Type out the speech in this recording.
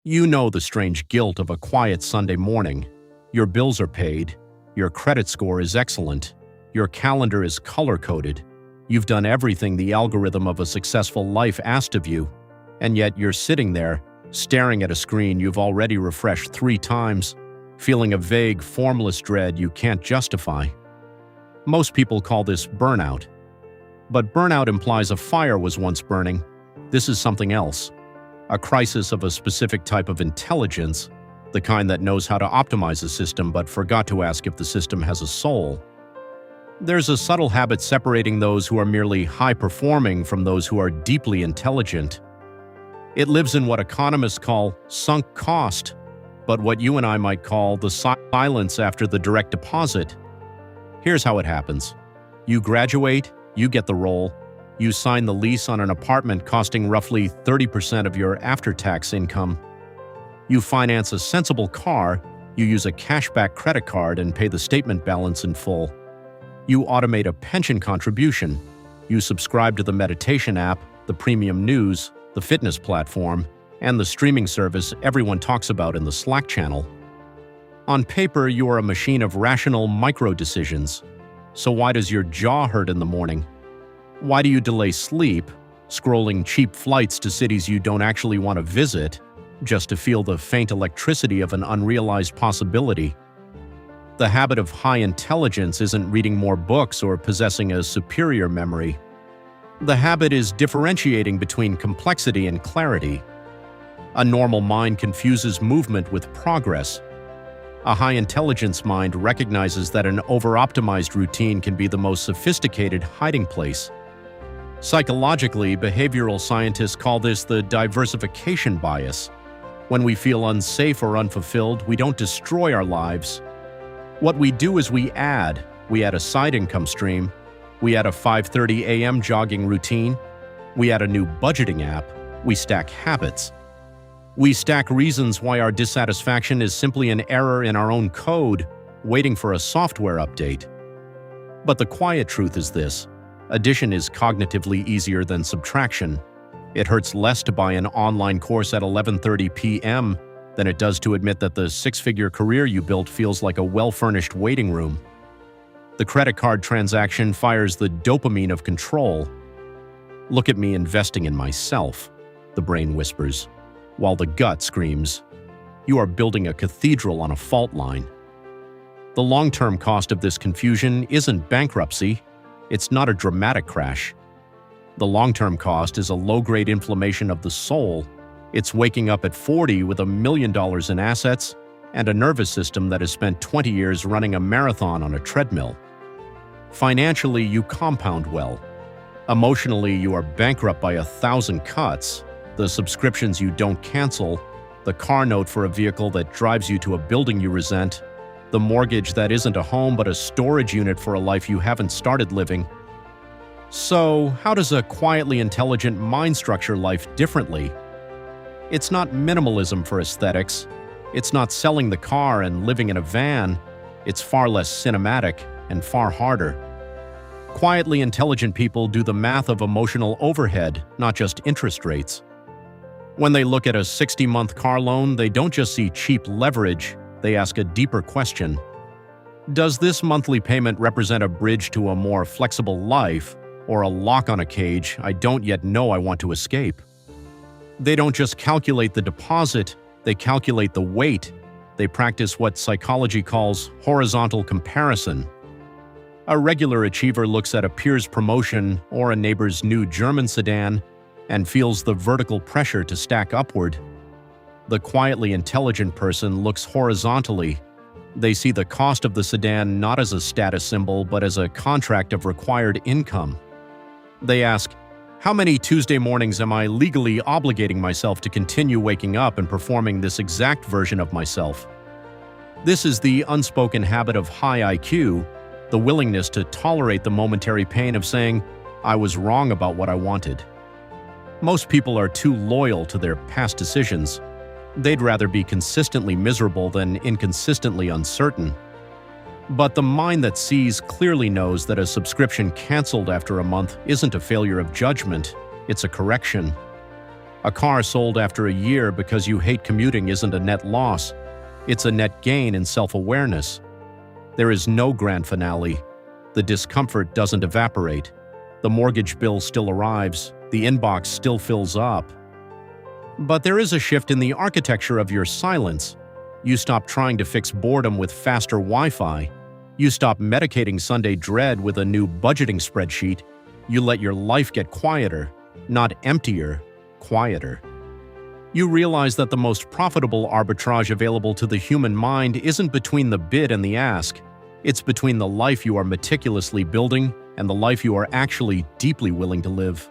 You know the strange guilt of a quiet Sunday morning. Your bills are paid, your credit score is excellent, your calendar is color-coded, you've done everything the algorithm of a successful life asked of you, and yet you're sitting there, staring at a screen you've already refreshed 3 times, feeling a vague, formless dread you can't justify. Most people call this burnout. But burnout implies a fire was once burning. This is something else. A crisis of a specific type of intelligence, the kind that knows how to optimize a system but forgot to ask if the system has a soul. There's a subtle habit separating those who are merely high-performing from those who are deeply intelligent. It lives in what economists call sunk cost, but what you and I might call the silence after the direct deposit. Here's how it happens. You graduate, you get the role, you sign the lease on an apartment costing roughly 30% of your after-tax income. You finance a sensible car, you use a cashback credit card and pay the statement balance in full. You automate a pension contribution. You subscribe to the meditation app, the premium news, the fitness platform, and the streaming service everyone talks about in the Slack channel. On paper, you are a machine of rational micro-decisions. So why does your jaw hurt in the morning? Why do you delay sleep, scrolling cheap flights to cities you don't actually want to visit, just to feel the faint electricity of an unrealized possibility? The habit of high intelligence isn't reading more books or possessing a superior memory. The habit is differentiating between complexity and clarity. A normal mind confuses movement with progress. A high-intelligence mind recognizes that an over-optimized routine can be the most sophisticated hiding place. Psychologically, behavioral scientists call this the diversification bias. When we feel unsafe or unfulfilled, we don't destroy our lives. What we do is we add a side income stream, we add a 5:30 a.m. jogging routine, we add a new budgeting app, we stack habits. We stack reasons why our dissatisfaction is simply an error in our own code, waiting for a software update. But the quiet truth is this: addition is cognitively easier than subtraction. It hurts less to buy an online course at 11:30 p.m. than it does to admit that the 6-figure career you built feels like a well-furnished waiting room. The credit card transaction fires the dopamine of control. "Look at me investing in myself," the brain whispers, while the gut screams, "You are building a cathedral on a fault line." The long-term cost of this confusion isn't bankruptcy. It's not a dramatic crash. The long-term cost is a low-grade inflammation of the soul. It's waking up at 40 with $1 million in assets and a nervous system that has spent 20 years running a marathon on a treadmill. Financially, you compound well. Emotionally, you are bankrupt by 1,000 cuts. The subscriptions you don't cancel, the car note for a vehicle that drives you to a building you resent, the mortgage that isn't a home but a storage unit for a life you haven't started living. So, how does a quietly intelligent mind structure life differently? It's not minimalism for aesthetics. It's not selling the car and living in a van. It's far less cinematic and far harder. Quietly intelligent people do the math of emotional overhead, not just interest rates. When they look at a 60-month car loan, they don't just see cheap leverage, they ask a deeper question. Does this monthly payment represent a bridge to a more flexible life, or a lock on a cage I don't yet know I want to escape? They don't just calculate the deposit, they calculate the weight. They practice what psychology calls horizontal comparison. A regular achiever looks at a peer's promotion or a neighbor's new German sedan and feels the vertical pressure to stack upward. The quietly intelligent person looks horizontally. They see the cost of the sedan not as a status symbol but as a contract of required income. They ask, how many Tuesday mornings am I legally obligating myself to continue waking up and performing this exact version of myself? This is the unspoken habit of high IQ, the willingness to tolerate the momentary pain of saying, I was wrong about what I wanted. Most people are too loyal to their past decisions. They'd rather be consistently miserable than inconsistently uncertain. But the mind that sees clearly knows that a subscription canceled after a month isn't a failure of judgment, it's a correction. A car sold after a year because you hate commuting isn't a net loss. It's a net gain in self-awareness. There is no grand finale. The discomfort doesn't evaporate. The mortgage bill still arrives. The inbox still fills up. But there is a shift in the architecture of your silence. You stop trying to fix boredom with faster Wi-Fi. You stop medicating Sunday dread with a new budgeting spreadsheet. You let your life get quieter, not emptier, quieter. You realize that the most profitable arbitrage available to the human mind isn't between the bid and the ask. It's between the life you are meticulously building and the life you are actually deeply willing to live.